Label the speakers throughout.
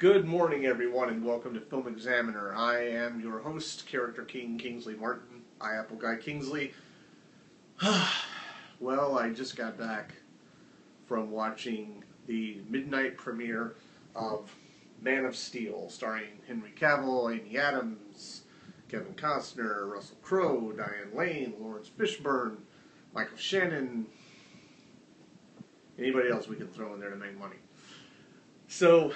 Speaker 1: Good morning, everyone, and welcome to Film Examiner. I am your host, Character King Kingsley Martin, Apple Guy Kingsley. Well, I just got back from watching the midnight premiere of Man of Steel, starring Henry Cavill, Amy Adams, Kevin Costner, Russell Crowe, Diane Lane, Lawrence Fishburn, Michael Shannon, anybody else we can throw in there to make money. So,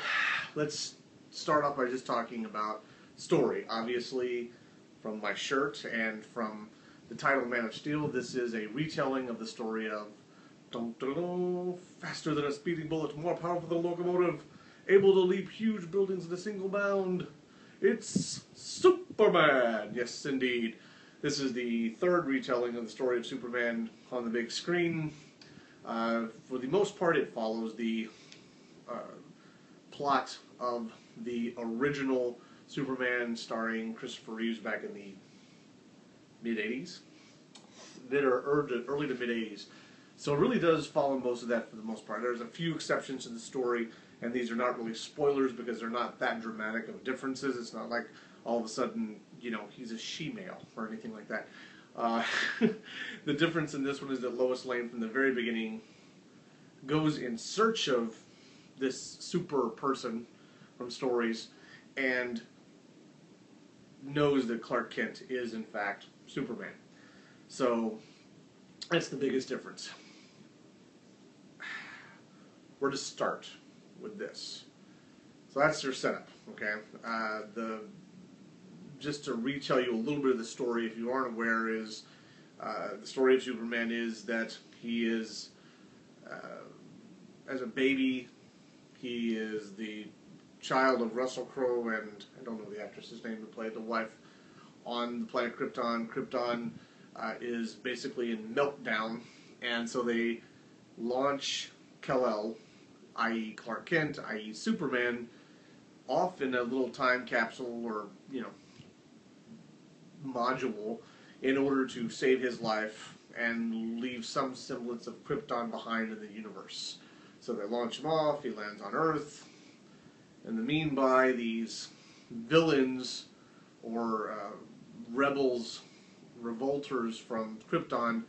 Speaker 1: let's start off by just talking about story. Obviously, from my shirt and from the title Man of Steel, this is a retelling of the story of faster than a speeding bullet, more powerful than a locomotive, able to leap huge buildings in a single bound. It's Superman! Yes, indeed. This is the third retelling of the story of Superman on the big screen. For the most part, it follows the plot of the original Superman starring Christopher Reeves back in the mid-80s, early to mid-80s. So it really does follow most of that for the most part. There's a few exceptions to the story, and these are not really spoilers because they're not that dramatic of differences. It's not like all of a sudden, he's a she-male or anything like that. The difference in this one is that Lois Lane from the very beginning goes in search of this super person from stories and knows that Clark Kent is in fact Superman. So that's the biggest difference. Where to start with this? So that's your setup, okay? Just to retell you a little bit of the story, if you aren't aware, is the story of Superman is that he is, as a baby, he is the child of Russell Crowe and, I don't know the actress's name who played the wife, on the planet Krypton. Krypton is basically in meltdown, and so they launch Kal-El, i.e. Clark Kent, i.e. Superman, off in a little time capsule or, module in order to save his life and leave some semblance of Krypton behind in the universe. So they launch him off, he lands on Earth. In the meanwhile, these villains or rebels, revolters from Krypton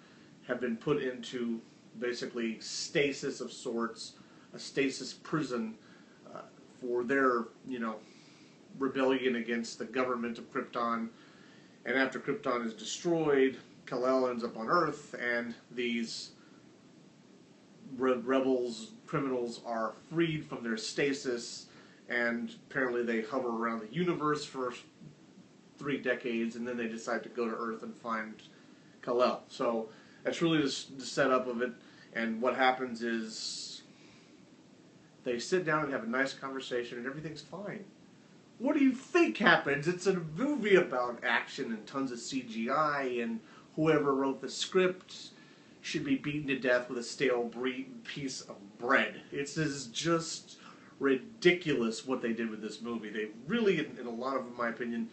Speaker 1: have been put into basically stasis of sorts, a stasis prison for their, rebellion against the government of Krypton. And after Krypton is destroyed, Kal-El ends up on Earth, and these rebels, criminals, are freed from their stasis, and apparently they hover around the universe for 3 decades, and then they decide to go to Earth and find Kal-El. So that's really the setup of it, and what happens is they sit down and have a nice conversation, and everything's fine. What do you think happens? It's a movie about action and tons of CGI, and whoever wrote the script should be beaten to death with a stale piece of bread. It's just ridiculous what they did with this movie. They really, in a lot of my opinion,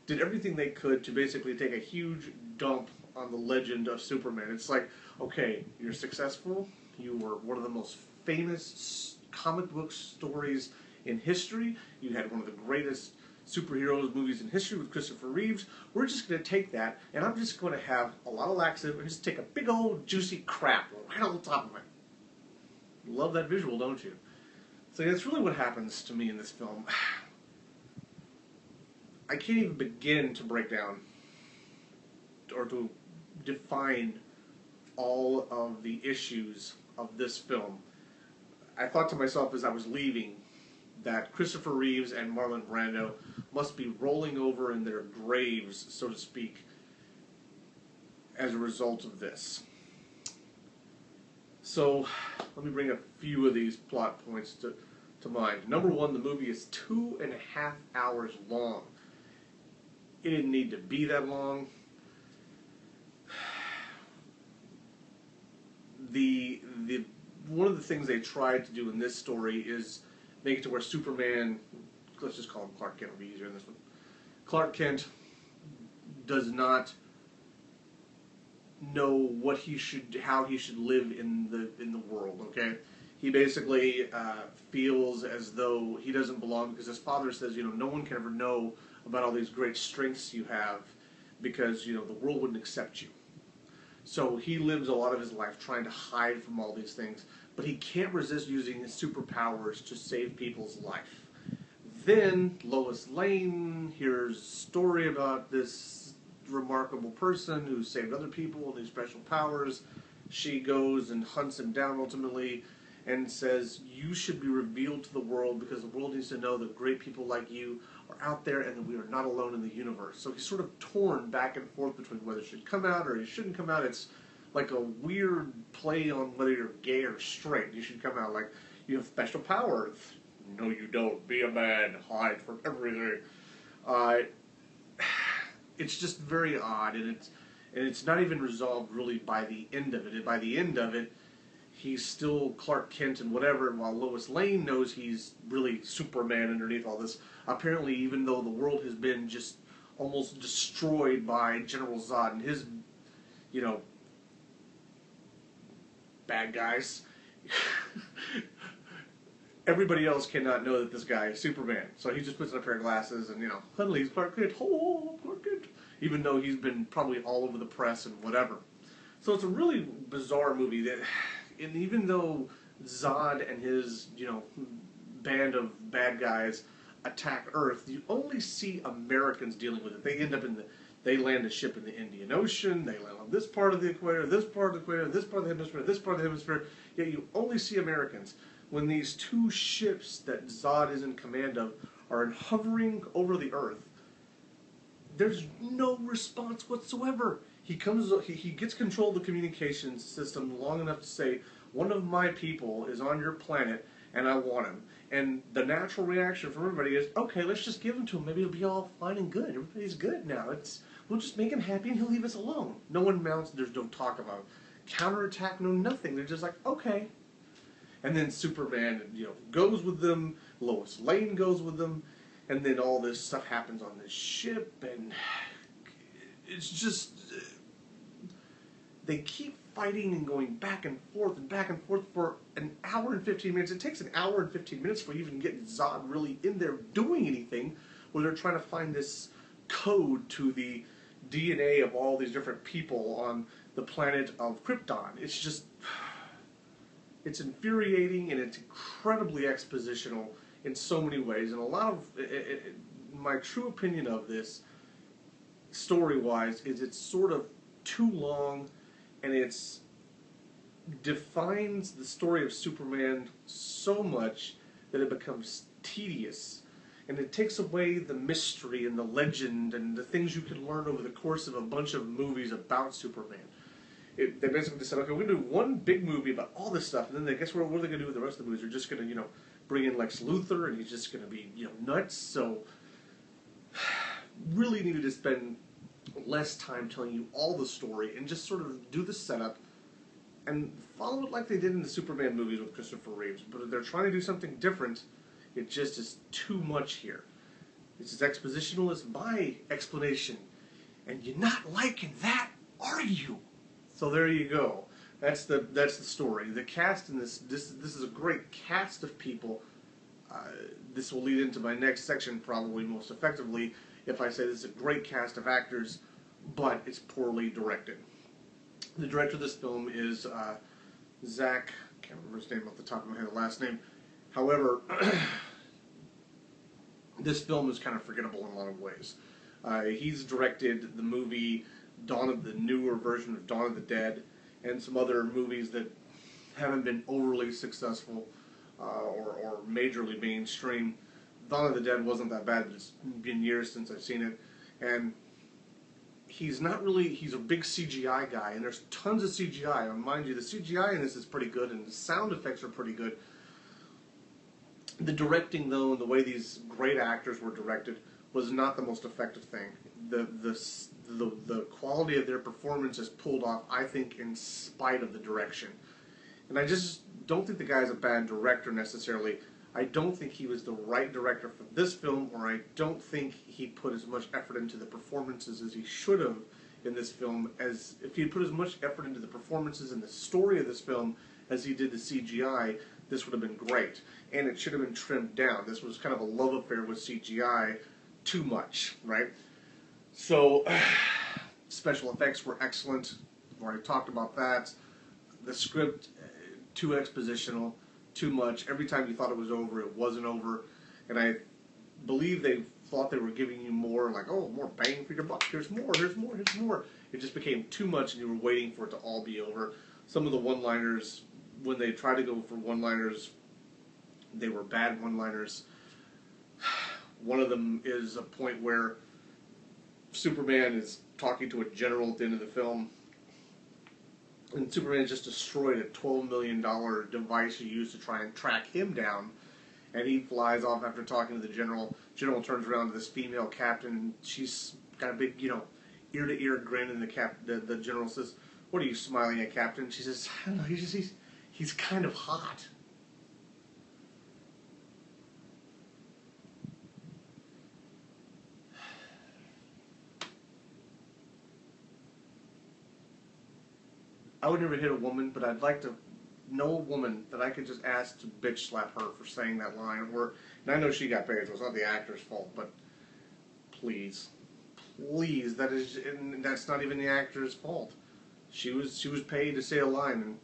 Speaker 1: did everything they could to basically take a huge dump on the legend of Superman. It's like, okay, you're successful, you were one of the most famous comic book stories in history, you had one of the greatest superheroes movies in history with Christopher Reeves. We're just going to take that, and I'm just going to have a lot of laxative and just take a big old juicy crap right on the top of it. Love that visual, don't you? So that's really what happens to me in this film. I can't even begin to break down or to define all of the issues of this film. I thought to myself as I was leaving that Christopher Reeves and Marlon Brando must be rolling over in their graves, so to speak, as a result of this. So, let me bring a few of these plot points to mind. Number one, the movie is 2.5 hours long. It didn't need to be that long. One of the things they tried to do in this story is make it to where Superman, let's just call him Clark Kent, it'll be easier in this one. Clark Kent does not know how he should live in the world. Okay, He basically feels as though he doesn't belong because his father says, no one can ever know about all these great strengths you have because, the world wouldn't accept you. So he lives a lot of his life trying to hide from all these things, but he can't resist using his superpowers to save people's life. Then Lois Lane hears a story about this remarkable person who saved other people with these special powers. She goes and hunts him down ultimately and says, you should be revealed to the world because the world needs to know that great people like you are out there and that we are not alone in the universe. So he's sort of torn back and forth between whether it should come out or it shouldn't come out. It's like a weird play on whether you're gay or straight. You should come out like, you have special powers. No, you don't. Be a man. Hide from everything. It's just very odd, and it's not even resolved really by the end of it. And by the end of it, he's still Clark Kent and whatever, and while Lois Lane knows he's really Superman underneath all this, apparently even though the world has been just almost destroyed by General Zod and his, bad guys, everybody else cannot know that this guy is Superman. So he just puts on a pair of glasses and, suddenly he's Clark Kent. Oh, Clark Kent. Even though he's been probably all over the press and whatever. So it's a really bizarre movie that, and even though Zod and his, band of bad guys attack Earth, you only see Americans dealing with it. They end up they land a ship in the Indian Ocean, they land on this part of the equator, this part of the equator, this part of the hemisphere, this part of the hemisphere, yet you only see Americans. When these two ships that Zod is in command of are hovering over the Earth, there's no response whatsoever. He gets control of the communications system long enough to say, one of my people is on your planet and I want him. And the natural reaction from everybody is, okay, let's just give him to him. Maybe it'll be all fine and good. Everybody's good now. We'll just make him happy and he'll leave us alone. No one mounts, there's no talk about counterattack, no nothing. They're just like, okay. And then Superman, goes with them. Lois Lane goes with them. And then all this stuff happens on this ship. And it's just, they keep fighting and going back and forth for an hour and 15 minutes. It takes an hour and 15 minutes for you even get Zod really in there doing anything, where they're trying to find this code to the DNA of all these different people on the planet of Krypton. It's just, it's infuriating and it's incredibly expositional in so many ways. And a lot of, my true opinion of this, story-wise, is it's sort of too long, and it's defines the story of Superman so much that it becomes tedious, and it takes away the mystery and the legend and the things you can learn over the course of a bunch of movies about Superman. They basically just said, okay, we're going to do one big movie about all this stuff, and then they guess what are they going to do with the rest of the movies? They're just going to, bring in Lex Luthor, and he's just going to be, nuts. So, really needed to spend less time telling you all the story and just sort of do the setup and follow it like they did in the Superman movies with Christopher Reeves. But if they're trying to do something different, it just is too much here. It's as expositional as my explanation. And you're not liking that, are you? So there you go. That's the story. The cast in this is a great cast of people. This will lead into my next section probably most effectively if I say this is a great cast of actors, but it's poorly directed. The director of this film is Zach, I can't remember his name off the top of my head, the last name. However, this film is kind of forgettable in a lot of ways. He's directed the movie the newer version of Dawn of the Dead, and some other movies that haven't been overly successful or majorly mainstream. Dawn of the Dead wasn't that bad, but it's been years since I've seen it. And he's a big CGI guy, and there's tons of CGI. And mind you, the CGI in this is pretty good, and the sound effects are pretty good. The directing, though, and the way these great actors were directed was not the most effective thing. The quality of their performance is pulled off, I think, in spite of the direction. And I just don't think the guy's a bad director necessarily. I don't think he was the right director for this film, or I don't think he put as much effort into the performances as he should have in this film. As if he had put as much effort into the performances and the story of this film as he did the CGI, this would have been great. And it should have been trimmed down. This was kind of a love affair with CGI, too much, right? So, special effects were excellent. I've already talked about that. The script, too expositional, too much. Every time you thought it was over, it wasn't over. And I believe they thought they were giving you more, like, oh, more bang for your buck. Here's more, here's more, here's more. It just became too much, and you were waiting for it to all be over. Some of the one-liners, when they tried to go for one-liners, they were bad one-liners. One of them is a point where Superman is talking to a general at the end of the film, and Superman just destroyed a $12 million device he used to try and track him down, and he flies off after talking to the general. General turns around to this female captain, and she's got a big, ear-to-ear grin, and the general says, "What are you smiling at, Captain?" She says, "I don't know, he's kind of hot." I would never hit a woman, but I'd like to know a woman that I could just ask to bitch slap her for saying that line. And I know she got paid, so it's not the actor's fault, but please, and that's not even the actor's fault. She was paid to say a line and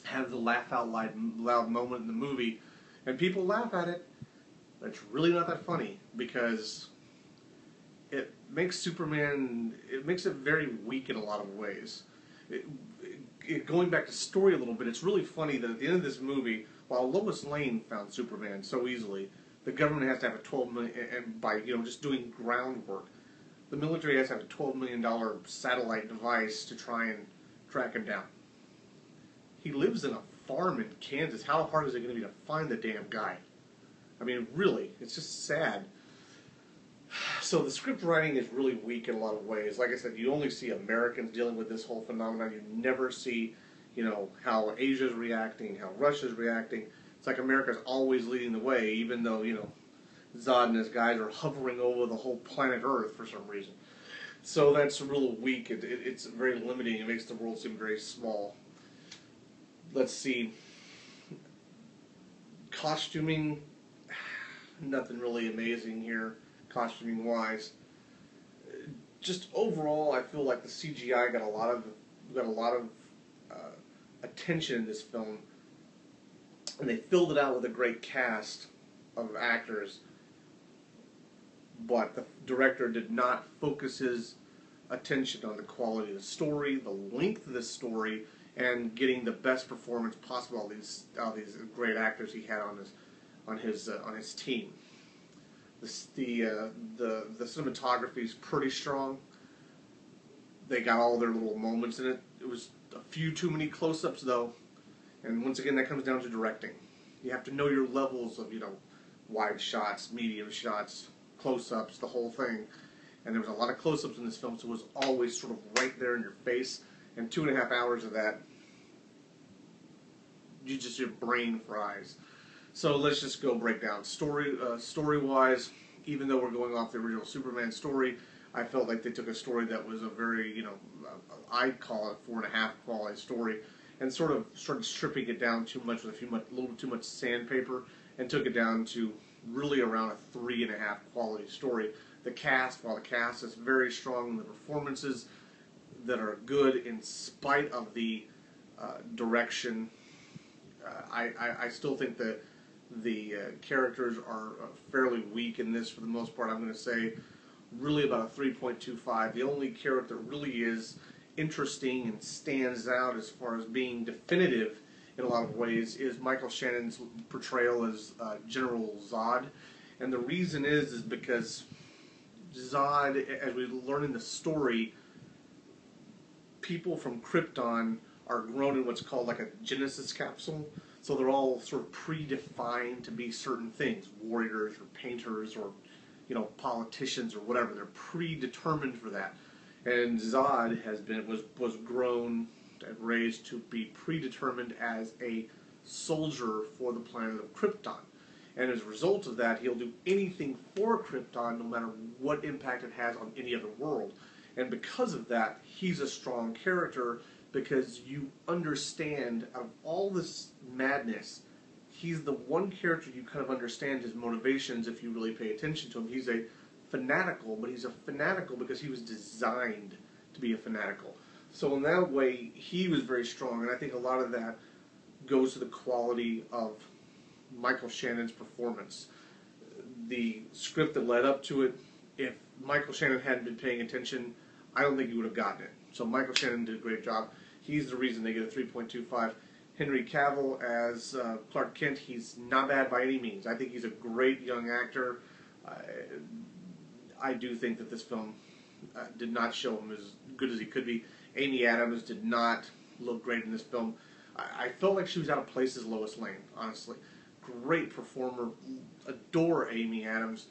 Speaker 1: have the laugh out loud moment in the movie, and people laugh at it, but it's really not that funny because it makes Superman, it makes it very weak in a lot of ways. Going back to story a little bit, it's really funny that at the end of this movie, while Lois Lane found Superman so easily, the government has to have a $12 million, and by just doing groundwork, the military has to have a $12 million satellite device to try and track him down. He lives in a farm in Kansas. How hard is it going to be to find the damn guy? I mean, really, it's just sad. So the script writing is really weak in a lot of ways. Like I said, you only see Americans dealing with this whole phenomenon. You never see, how Asia's reacting, how Russia's reacting. It's like America's always leading the way, even though, Zod and his guys are hovering over the whole planet Earth for some reason. So that's real weak. It's very limiting. It makes the world seem very small. Let's see. Costuming, nothing really amazing here. Costuming wise, just overall, I feel like the CGI got a lot of attention in this film, and they filled it out with a great cast of actors. But the director did not focus his attention on the quality of the story, the length of the story, and getting the best performance possible. All these great actors he had on his team. The cinematography is pretty strong. They got all their little moments in it. It was a few too many close-ups though, and once again that comes down to directing. You have to know your levels of wide shots, medium shots, close-ups, the whole thing. And there was a lot of close-ups in this film, so it was always sort of right there in your face. And 2.5 hours of that, your brain fries. So let's just go break down story-wise. Even though we're going off the original Superman story, I felt like they took a story that was a very, I'd call it 4.5 quality story, and sort of started stripping it down too much with a little too much sandpaper, and took it down to really around a 3.5 quality story. While the cast is very strong, the performances that are good in spite of the direction, I still think that the characters are fairly weak in this for the most part. I'm going to say really about a 3.25. The only character that really is interesting and stands out as far as being definitive in a lot of ways is Michael Shannon's portrayal as General Zod. And the reason is because Zod, as we learn in the story, people from Krypton are grown in what's called like a Genesis capsule. So they're all sort of predefined to be certain things, warriors or painters or, politicians or whatever. They're predetermined for that. And Zod was grown and raised to be predetermined as a soldier for the planet of Krypton. And as a result of that, he'll do anything for Krypton no matter what impact it has on any other world. And because of that, he's a strong character because you understand out of all this madness, he's the one character you kind of understand his motivations if you really pay attention to him. He's a fanatical, but he's a fanatical because he was designed to be a fanatical. So in that way, he was very strong, and I think a lot of that goes to the quality of Michael Shannon's performance. The script that led up to it, if Michael Shannon hadn't been paying attention, I don't think he would have gotten it. So Michael Shannon did a great job. He's the reason they get a 3.25. Henry Cavill as Clark Kent, he's not bad by any means. I think he's a great young actor. I do think that this film did not show him as good as he could be. Amy Adams did not look great in this film. I felt like she was out of place as Lois Lane, honestly. Great performer. Adore Amy Adams.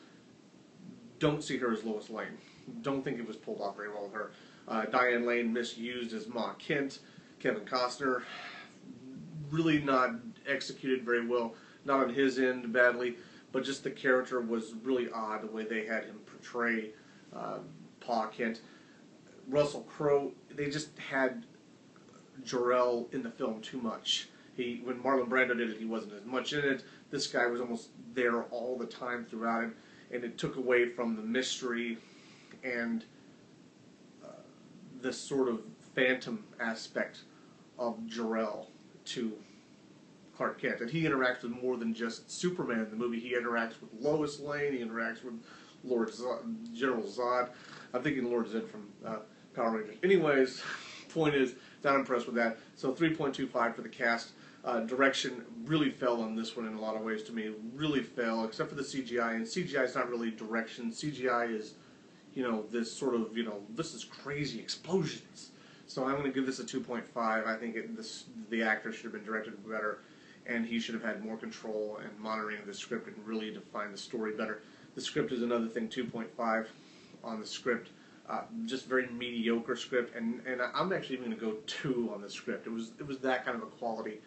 Speaker 1: Don't see her as Lois Lane. Don't think it was pulled off very well with her. Diane Lane misused as Ma Kent. Kevin Costner, really not executed very well. Not on his end badly, but just the character was really odd the way they had him portray Pa Kent. Russell Crowe, they just had Jor-El in the film too much. When Marlon Brando did it, he wasn't as much in it. This guy was almost there all the time throughout it, and it took away from the mystery and the sort of phantom aspect of Jor-El to Clark Kent. And he interacts with more than just Superman in the movie. He interacts with Lois Lane. He interacts with General Zod. I'm thinking Lord Zed from Power Rangers. Anyways, point is, not impressed with that. So 3.25 for the cast. Direction really fell on this one in a lot of ways to me. Really fell, except for the CGI. And CGI is not really direction. CGI is, this sort of, this is crazy explosions. So I'm going to give this a 2.5. I think the actor should have been directed better, and he should have had more control and monitoring of the script and really defined the story better. The script is another thing, 2.5 on the script. Just very mediocre script, and I'm actually even going to go 2 on the script. It was that kind of a quality.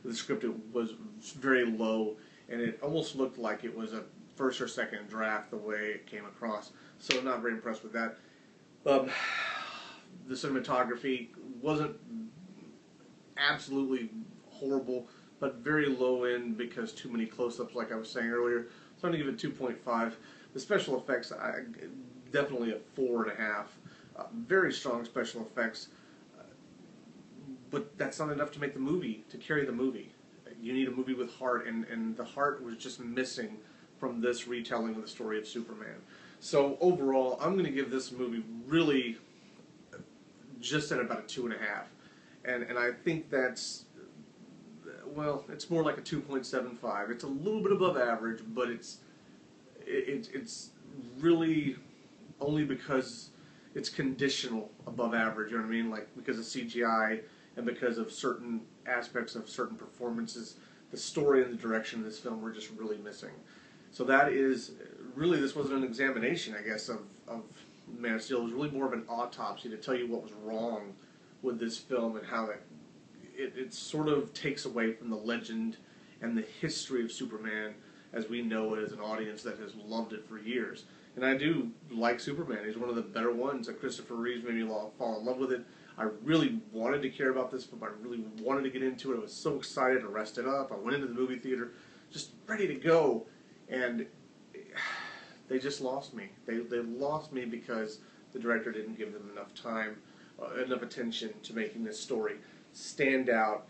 Speaker 1: The script was very low, and it almost looked like it was a first or second draft the way it came across. So not very impressed with that. The cinematography wasn't absolutely horrible, but very low end because too many close-ups, like I was saying earlier. So I'm going to give it 2.5. The special effects, definitely a 4.5. Very strong special effects, but that's not enough to make the movie, to carry the movie. You need a movie with heart, and the heart was just missing from this retelling of the story of Superman. So overall, I'm going to give this movie really just at about a 2.5. And I think that's, well, it's more like a 2.75. It's a little bit above average, but it's really only because it's conditional above average, you know what I mean? Like, because of CGI and because of certain aspects of certain performances, the story and the direction of this film were just really missing. So that is, really, this wasn't an examination, I guess, of Man of Steel. It was really more of an autopsy to tell you what was wrong with this film and how it sort of takes away from the legend and the history of Superman as we know it as an audience that has loved it for years. And I do like Superman. He's one of the better ones. Christopher Reeves made me fall in love with it. I really wanted to care about this film. I really wanted to get into it. I was so excited. I rested up. I went into the movie theater just ready to go. And they just lost me. They lost me because the director didn't give them enough time, enough attention to making this story stand out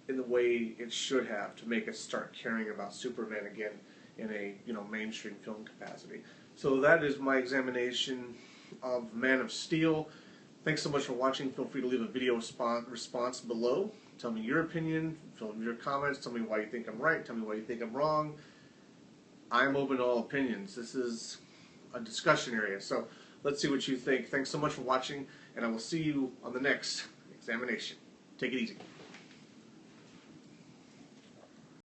Speaker 1: in the way it should have to make us start caring about Superman again in a mainstream film capacity. So that is my examination of Man of Steel. Thanks so much for watching. Feel free to leave a video response below. Tell me your opinion. Fill in your comments. Tell me why you think I'm right. Tell me why you think I'm wrong. I'm open to all opinions. This is a discussion area, so let's see what you think. Thanks so much for watching, and I will see you on the next examination. Take it easy.